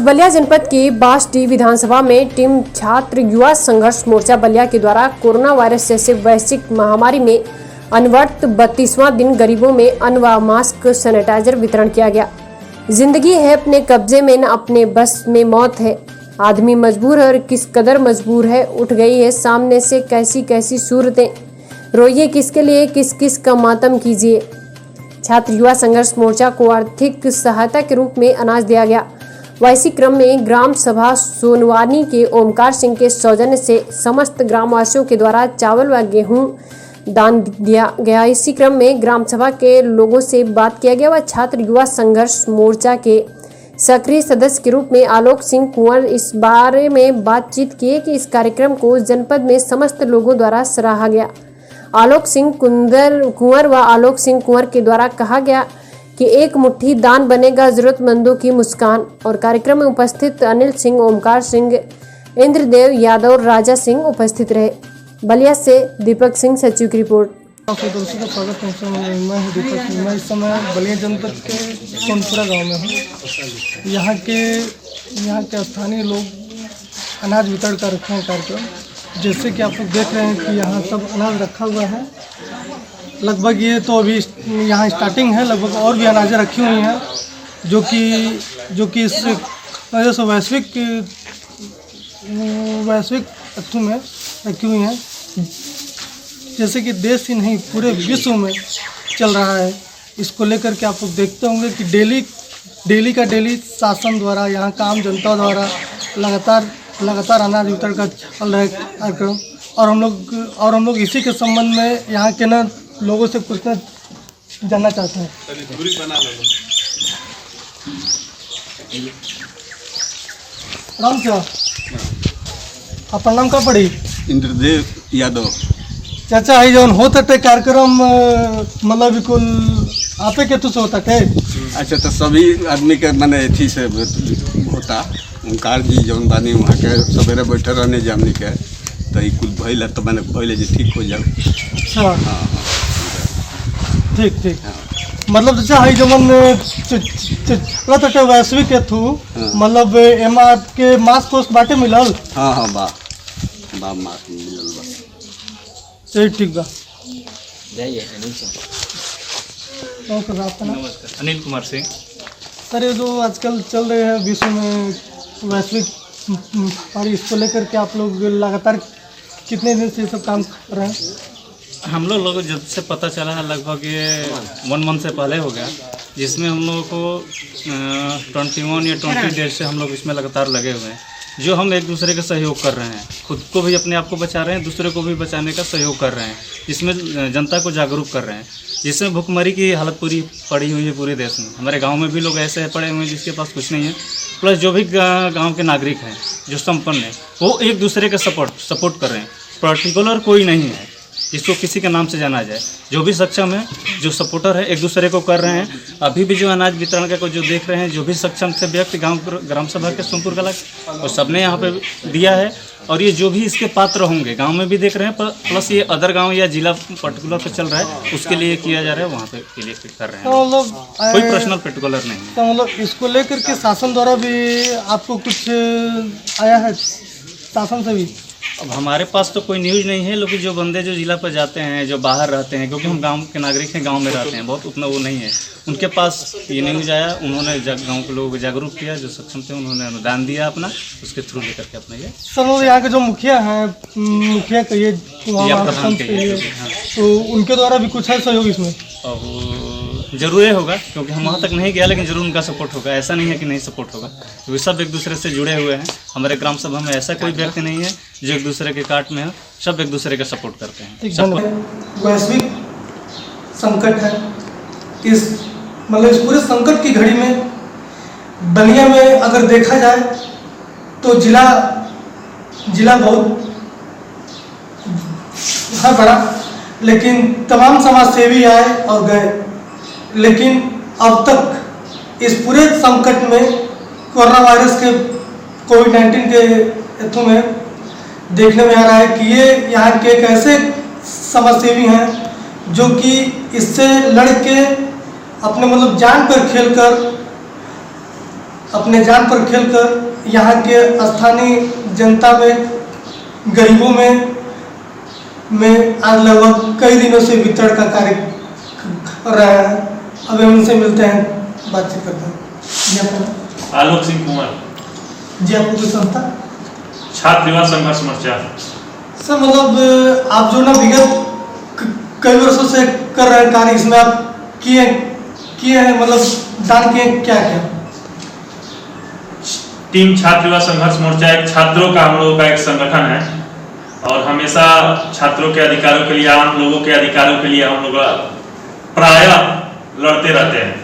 बलिया जनपद की बांसडीह विधानसभा में टीम छात्र युवा संघर्ष मोर्चा बलिया के द्वारा कोरोना वायरस जैसे वैश्विक महामारी में अनवरत 32वां दिन गरीबों में अन्न व मास्क सैनिटाइजर वितरण किया गया। जिंदगी है अपने कब्जे में न अपने बस में मौत है, आदमी मजबूर है और किस कदर मजबूर है, उठ गई है सामने से कैसी कैसी सूरतें, रोइए किसके लिए किस किस का मातम कीजिए। छात्र युवा संघर्ष मोर्चा को आर्थिक सहायता के रूप में अनाज दिया गया। वैसी क्रम में ग्राम सभा सोनवानी के ओमकार सिंह के सौजन्य से समस्त ग्रामवासियों के द्वारा चावल व गेहूं दान दिया गया। इसी क्रम में ग्राम सभा के लोगों से बात किया गया व छात्र युवा संघर्ष मोर्चा के सक्रिय सदस्य के रूप में आलोक सिंह कुंवर इस बारे में बातचीत किए कि इस कार्यक्रम को जनपद में समस्त लोगों द्वारा सराहा गया। आलोक सिंह कुंवर व आलोक सिंह कुंवर के द्वारा कहा गया कि एक मुट्ठी दान बनेगा जरूरतमंदों की मुस्कान। और कार्यक्रम में उपस्थित अनिल सिंह, ओमकार सिंह, इंद्रदेव यादव, राजा सिंह उपस्थित रहे। बलिया से दीपक सिंह, सचिव की रिपोर्ट। दोस्तों का स्वागत है। मैं दीपक सिंह। मैं इस समय बलिया जनपद के सोनपुरा गांव में हूँ। यहाँ के स्थानीय लोग अनाज वितरण कर रखे हैं कार्यक्रम। जैसे कि आप लोग देख रहे हैं कि यहाँ सब अनाज रखा हुआ है। लगभग ये तो अभी यहाँ स्टार्टिंग है, लगभग और भी अनाजें रखी हुई हैं जो कि इस वजह से वैश्विक अर्थों में रखी हुई हैं। जैसे कि देश ही नहीं पूरे विश्व में चल रहा है। इसको लेकर के आप लोग देखते होंगे कि डेली शासन द्वारा, यहाँ का आम जनता द्वारा लगातार अनाज वितरण का चल रहा है कार्यक्रम। और हम लोग इसी के संबंध में यहाँ के ना लोगों से कुछ ना जानना चाहते हैं। राम क्या अपन नाम का पड़ी? इंद्रदेव यादव। चाचा है जौन होता टे कार्यक्रम मतलब बिल्कुल आपे के तुझसे होता टे? अच्छा, तो सभी आदमी के मैंने अथी से होता। ओंकार जी जौन बानी वहाँ के सवेरे बैठे रहने जामनी के तो कुल भइल तो मैंने पहले जी ठीक हो जाओ। अच्छा, हाँ, ठीक। मतलब जैसे हाई जमन वैश्विक के थू, मतलब एमा आपके मास्क कोस्ट बाटे मिलल? हाँ, बा मास्क मिलल बा। सही, ठीक बा। जाइए अनिल सिंह। नमस्कार। अनिल कुमार सिंह। सर, ये जो आजकल चल रहे हैं विश्व में वैश्विक महामारी, इसको लेकर के आप लोग लगातार कितने दिन से सब काम कर रहे हैं? हम लोग जब से पता चला है लगभग ये 1 मंथ से पहले हो गया, जिसमें हम लोगों को 21 या 20 डेज से हम लोग इसमें लगातार लगे हुए हैं। जो हम एक दूसरे का सहयोग कर रहे हैं, खुद को भी अपने आप को बचा रहे हैं, दूसरे को भी बचाने का सहयोग कर रहे हैं। इसमें जनता को जागरूक कर रहे हैं, जिसमें भुखमरी की हालत पूरी पड़ी हुई है पूरे देश में। हमारे गांव में भी लोग ऐसे पड़े हुए हैं जिसके पास कुछ नहीं है। प्लस जो भी गांव के नागरिक हैं जो संपन्न है, वो एक दूसरे का सपोर्ट कर रहे हैं। पर्टिकुलर कोई नहीं है जिसको किसी के नाम से जाना जाए। जो भी सक्षम है, जो सपोर्टर है, एक दूसरे को कर रहे हैं। अभी भी जो अनाज वितरण का जो देख रहे हैं, जो भी सक्षम थे व्यक्ति ग्राम सभा के सोनपुर कला और सबने यहाँ पे दिया है। और ये जो भी इसके पात्र होंगे गांव में भी देख रहे हैं, प्लस ये अदर गांव या जिला पर्टिकुलर पे चल रहा है, उसके लिए किया जा रहा है, वहाँ पे के लिए कर रहे हैं। तो मतलब कोई पर्सनल पर्टिकुलर नहीं है। तो मतलब इसको लेकर के शासन द्वारा भी आपको कुछ आया है शासन से भी? अब हमारे पास तो कोई न्यूज़ नहीं है, लेकिन जो बंदे जो जिला पर जाते हैं, जो बाहर रहते हैं, क्योंकि हम गांव के नागरिक हैं, गांव में रहते हैं, बहुत उतना वो नहीं है, उनके पास ये न्यूज़ आया। उन्होंने गांव के लोगों को जागरूक किया, जो सक्षम थे उन्होंने अनुदान दिया अपना, उसके थ्रू लेकर के अपना ये सर यहाँ के जो मुखिया हैं, मुखिया कहिए तो उनके द्वारा भी कुछ है सहयोग इसमें? जरूर होगा, क्योंकि हम वहाँ तक नहीं गया, लेकिन जरूर उनका सपोर्ट होगा। ऐसा नहीं है कि नहीं सपोर्ट होगा, क्योंकि सब एक दूसरे से जुड़े हुए हैं। हमारे ग्राम सभा में ऐसा कोई व्यक्ति नहीं है जो एक दूसरे के काट में है, सब एक दूसरे का सपोर्ट करते हैं। वैश्विक संकट है, इस पूरे संकट की घड़ी में बलिया में अगर देखा जाए तो जिला बहुत है बड़ा, लेकिन तमाम समाज सेवी आए और गए। लेकिन अब तक इस पूरे संकट में कोरोना वायरस के कोविड-19 के हेतु में देखने में आ रहा है कि ये यहाँ के एक ऐसे समाजसेवी हैं जो कि इससे लड़ के अपने जान पर खेलकर अपने जान पर खेलकर यहाँ के स्थानीय जनता में, गरीबों में आज लगभग कई दिनों से वितरण का कार्य कर रहा है। अब हम उनसे मिलते हैं, बातचीत करते हैं। जी अपना? आलोक सिंह कुमार। जी आपको कोई संस्था? छात्र युवा संघर्ष मोर्चा। सर मतलब आप जो ना विगत कई वर्षों से कर रहे हैं कार्य, इसमें आप किए हैं, मतलब दान किए क्या क्या? टीम छात्र युवा संघर्ष मोर्चा एक छात्रों का, हम लोगों का एक संगठन है और हमेशा छात्रों के अधिकारों के लिए, आम लोगों के अधिकारों के लिए हम लोग प्रायः लड़ते रहते हैं।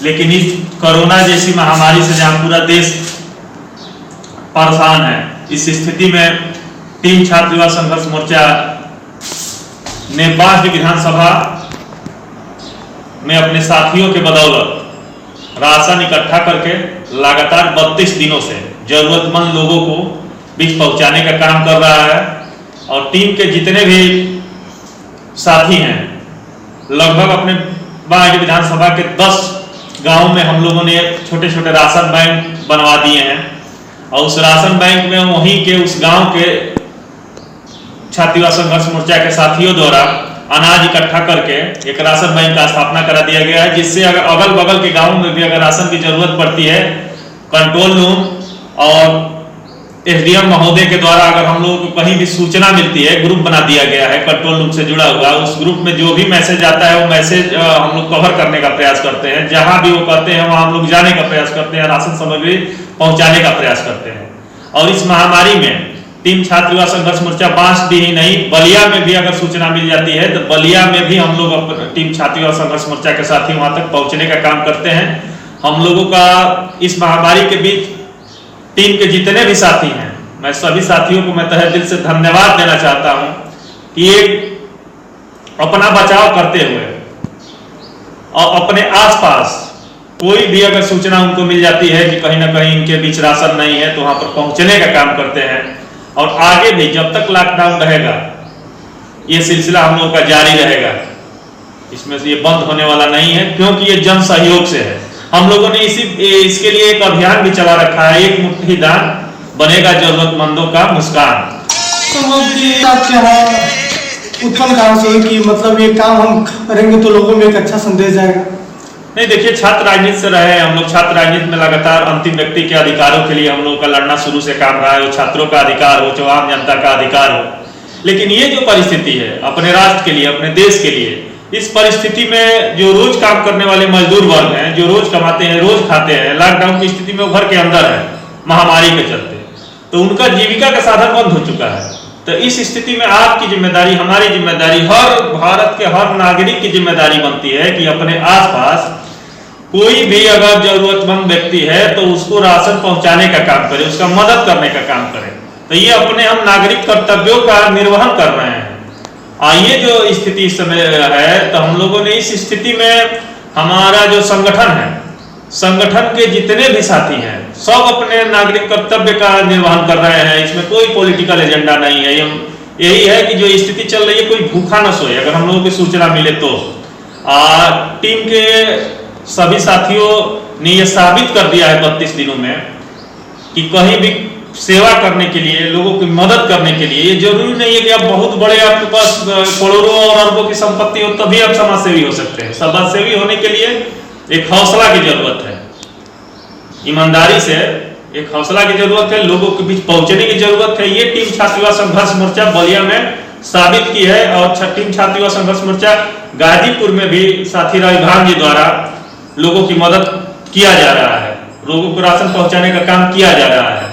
लेकिन इस कोरोना जैसी महामारी से जहाँ पूरा देश परेशान है, इस स्थिति में टीम छात्र युवा संघर्ष मोर्चा ने बांसडीह विधानसभा में अपने साथियों के बदौलत राशन इकट्ठा करके लगातार 32 दिनों से जरूरतमंद लोगों को बीच पहुंचाने का काम कर रहा है। और टीम के जितने भी साथी हैं, लगभग अपने बांसडीह विधानसभा के 10 गांव में हम लोगों ने छोटे छोटे राशन बैंक बनवा दिए हैं और उस राशन बैंक में वहीं के उस गांव के छात्र युवा संघर्ष मोर्चा के साथियों द्वारा अनाज इकट्ठा करके एक राशन बैंक का स्थापना करा दिया गया है, जिससे अगर अगल बगल के गांव में भी अगर राशन की जरूरत पड़ती है, कंट्रोल रूम और एसडीएम महोदय के द्वारा अगर हम लोगों को कहीं भी सूचना मिलती है, ग्रुप बना दिया गया है कंट्रोल रूम से जुड़ा हुआ, उस ग्रुप में जो भी मैसेज आता है वो मैसेज हम लोग कवर करने का प्रयास करते हैं। जहां भी वो करते हैं वहां हम लोग जाने का प्रयास करते हैं, राशन सामग्री पहुंचाने का प्रयास करते हैं। और इस महामारी में टीम छात्र युवा संघर्ष मोर्चा बांसडीह ही नहीं, बलिया में भी अगर सूचना मिल जाती है तो बलिया में भी हम लोग टीम छात्र युवा संघर्ष मोर्चा के साथी वहां तक पहुंचने का काम करते हैं। हम लोगों का इस महामारी के बीच टीम के जितने भी साथी हैं, मैं सभी साथियों को मैं तहे दिल से धन्यवाद देना चाहता हूं कि एक अपना बचाव करते हुए और अपने आसपास कोई भी अगर सूचना उनको मिल जाती है कि कहीं ना कहीं इनके बीच राशन नहीं है तो वहां पर पहुंचने का काम करते हैं। और आगे भी जब तक लॉकडाउन रहेगा ये सिलसिला हम लोगों का जारी रहेगा, इसमें से ये बंद होने वाला नहीं है, क्योंकि ये जन सहयोग से है। हम लोगों ने इसके लिए एक अभियान भी चला रखा है, एक मुट्ठी दान बनेगा जरूरतमंदों का मुस्कान। तो आपके यहाँ उत्पन्न कहाँ से हुई कि मतलब ये काम हम करेंगे तो लोगों में एक अच्छा संदेश जाएगा? नहीं, देखिए, छात्र राजनीति से रहे हम लोग, छात्र राजनीति में लगातार अंतिम व्यक्ति के अधिकारों के लिए हम लोगों का लड़ना शुरू से काम रहा है, वो छात्रों का अधिकार हो, जो आम जनता का अधिकार हो। लेकिन ये जो परिस्थिति है अपने राष्ट्र के लिए, अपने देश के लिए, इस परिस्थिति में जो रोज काम करने वाले मजदूर वर्ग हैं, जो रोज कमाते हैं, रोज खाते हैं, लॉकडाउन की स्थिति में वो घर के अंदर है महामारी के चलते, तो उनका जीविका का साधन बंद हो चुका है। तो इस स्थिति में आपकी जिम्मेदारी, हमारी जिम्मेदारी, हर भारत के हर नागरिक की जिम्मेदारी बनती है कि अपने आसपास कोई भी अगर जरूरतमंद व्यक्ति है तो उसको राशन पहुंचाने का काम करे, उसका मदद करने का काम करे। तो ये अपने हम नागरिक कर्तव्यों का निर्वहन कर रहे हैं। ये जो स्थिति इस समय है, तो हम लोगों ने इस स्थिति में हमारा जो संगठन है, संगठन के जितने भी साथी हैं, सब अपने नागरिक कर्तव्य का निर्वहन कर रहे हैं। इसमें कोई पॉलिटिकल एजेंडा नहीं है। यही है कि जो स्थिति चल रही है कोई भूखा न सोए, अगर हम लोगों की सूचना मिले तो। टीम के सभी साथियों ने यह साबित कर दिया है 32 दिनों में कि कहीं भी सेवा करने के लिए, लोगों की मदद करने के लिए, ये जरूरी नहीं है कि आप बहुत बड़े, आपके पास करोड़ों और अरबों की संपत्ति हो तभी आप समाजसेवी हो सकते हैं। समाजसेवी होने के लिए एक हौसला की जरूरत है, ईमानदारी से एक हौसला की जरूरत है, लोगों के बीच पहुंचने की जरूरत है। ये टीम छात्र युवा संघर्ष मोर्चा बलिया में साबित की है। और टीम छात्र युवा संघर्ष मोर्चा गाजीपुर में भी साथी रविभान जी द्वारा लोगों की मदद किया जा रहा है, लोगों को राशन पहुंचाने का काम किया जा रहा है।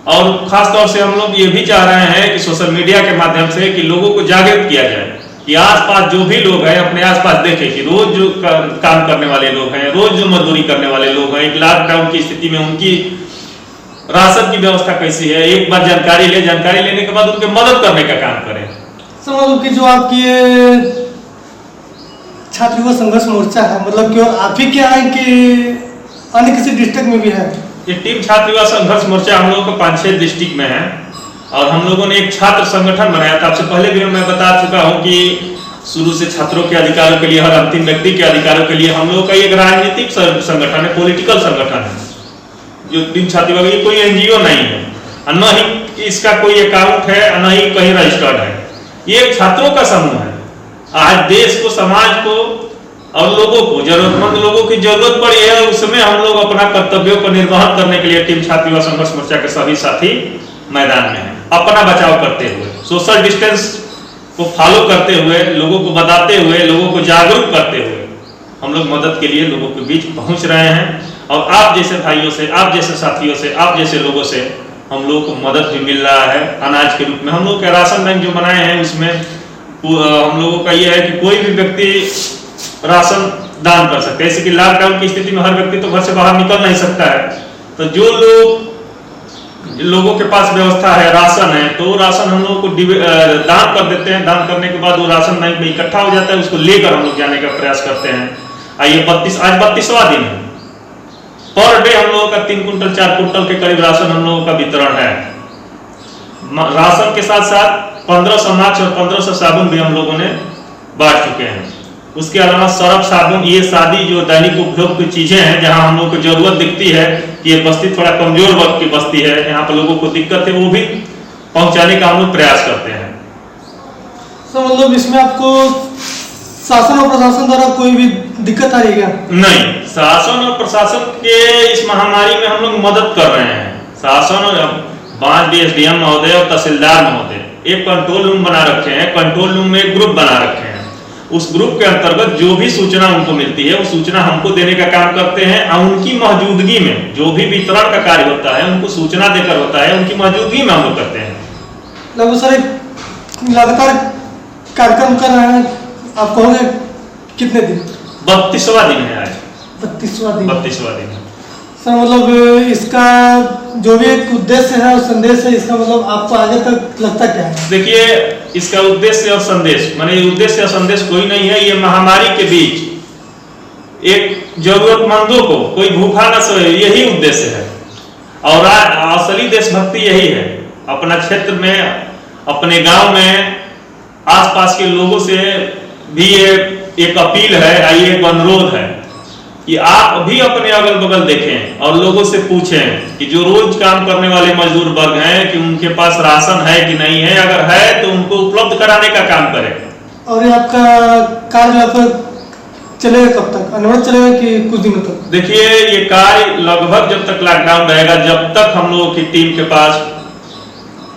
और खास तौर से हम लोग ये भी चाह रहे हैं कि सोशल मीडिया के माध्यम से कि लोगों को जागृत किया जाए कि आसपास जो भी लोग हैं अपने आसपास देखें कि रोज जो काम करने वाले लोग हैं, रोज जो मजदूरी करने वाले लोग हैं, एक लॉकडाउन की स्थिति में उनकी राशन की व्यवस्था कैसी है, एक बार जानकारी लेने के बाद उनकी मदद करने का काम करें। समझ कि जो आपकी छात्र युवा संघर्ष मोर्चा है, मतलब कि और आप ही क्या है कि अन्य किसी डिस्ट्रिक्ट में भी है? ये टीम छात्र युवा संघर्ष मोर्चा हम लोगों को 5-6 डिस्ट्रिक्ट में है और हम लोगों ने एक छात्र संगठन बनाया था। आपसे पहले भी मैं बता चुका हूं कि शुरू से छात्रों के अधिकारों के लिए, हर अंतिम व्यक्ति के अधिकारों के लिए हम लोगों का एक राजनीतिक संगठन है, पॉलिटिकल संगठन है। जो टीम छात्र विभाग, ये कोई एनजीओ नहीं है, न ही इसका कोई अकाउंट है, न ही कहीं रजिस्टर्ड है। ये छात्रों का समूह है। आज देश को, समाज को और लोगों को, जरूरतमंद लोगों की जरूरत पड़ी है, उसमें हम लोग अपना कर्तव्यों को निर्वहन करने के लिए टीम छात्र युवा संघर्ष मोर्चा के सभी साथी मैदान में हैं। अपना बचाव करते हुए, सोशल डिस्टेंस को फॉलो करते हुए, लोगों को बताते हुए, लोगों को जागरूक करते हुए हम लोग मदद के लिए लोगों के बीच पहुंच रहे हैं। और आप जैसे भाइयों से, आप जैसे साथियों से, आप जैसे लोगों से हम लोग को मदद भी मिल रहा है अनाज के रूप में। हम लोग के राशन बैंक जो बनाए हैं उसमें हम लोगों का यह है कि कोई भी व्यक्ति राशन दान कर सकते हैं। जैसे कि लॉकडाउन की स्थिति में हर व्यक्ति तो घर से बाहर निकल नहीं सकता है, तो जो लोगों के पास व्यवस्था है, राशन है, तो राशन हम लोगों को दान कर देते हैं। दान करने के बाद वो राशन बैंक में इकट्ठा हो जाता है, उसको लेकर हम लोग जाने का प्रयास करते हैं। आज 32वां दिन है। पर डे हम लोगों का 3 कुंटल 4 कुंटल के करीब राशन हम लोगों का वितरण है। राशन के साथ साथ 1500 मास्क और 1500 साबुन भी हम लोगों ने बांट चुके हैं। उसके अलावा सरफ, साबुन, ये सादी जो दैनिक उपयोग की चीजें हैं, जहां हम लोग को जरूरत दिखती है कि ये बस्ती थोड़ा कमजोर वर्ग की बस्ती है, यहाँ पर लोगों को दिक्कत है, वो भी पहुंचाने का हम लोग प्रयास करते हैं। तो मतलब इसमें आपको शासन और प्रशासन द्वारा कोई भी दिक्कत आ रही है क्या? नहीं, शासन और प्रशासन के इस महामारी में हम लोग मदद कर रहे हैं। शासन और 5 DSDM महोदय और तहसीलदार महोदय एक कंट्रोल रूम बना रखे हैं। कंट्रोल रूम में एक ग्रुप बना रखे हैं। उस ग्रुप के अंतर्गत जो भी सूचना उनको मिलती है, वो सूचना हमको देने का काम करते हैं। और उनकी मौजूदगी में जो भी वितरण का कार्य होता है, उनको सूचना देकर होता है, उनकी मौजूदगी में हम लोग करते हैं। लगभग सर लगातार कार्यक्रम कर रहे हैं, आप कहोगे कितने दिन? 32वां दिन है आज। 32वां दिन। 32वां दिन है सर। मतलब इसका जो भी एक उद्देश्य है और संदेश है, इसका मतलब आपको आगे तक लगता क्या है? देखिए, इसका उद्देश्य और संदेश, माने उद्देश्य और संदेश कोई नहीं है। ये महामारी के बीच एक जरूरतमंदों को कोई भूखा न सोए, यही उद्देश्य है। और असली देशभक्ति यही है। अपना क्षेत्र में, अपने गांव में, आसपास के लोगों से भी ये एक अपील है, ये एक अनुरोध है कि आप भी अपने अगल बगल देखें और लोगों से पूछें कि जो रोज काम करने वाले मजदूर वर्ग हैं कि उनके पास राशन है कि नहीं है। अगर है तो उनको उपलब्ध कराने का काम करें। और ये आपका कार्य लगभग चलेगा कब तक? अनवरत चलेगा कि कुछ दिनों तक? देखिए, ये कार्य लगभग जब तक लॉकडाउन रहेगा, जब तक हम लोगों की टीम के पास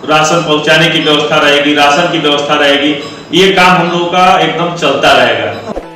राशन पहुंचाने की व्यवस्था रहेगी, राशन की व्यवस्था रहेगी, ये काम हम लोगों का एकदम चलता रहेगा।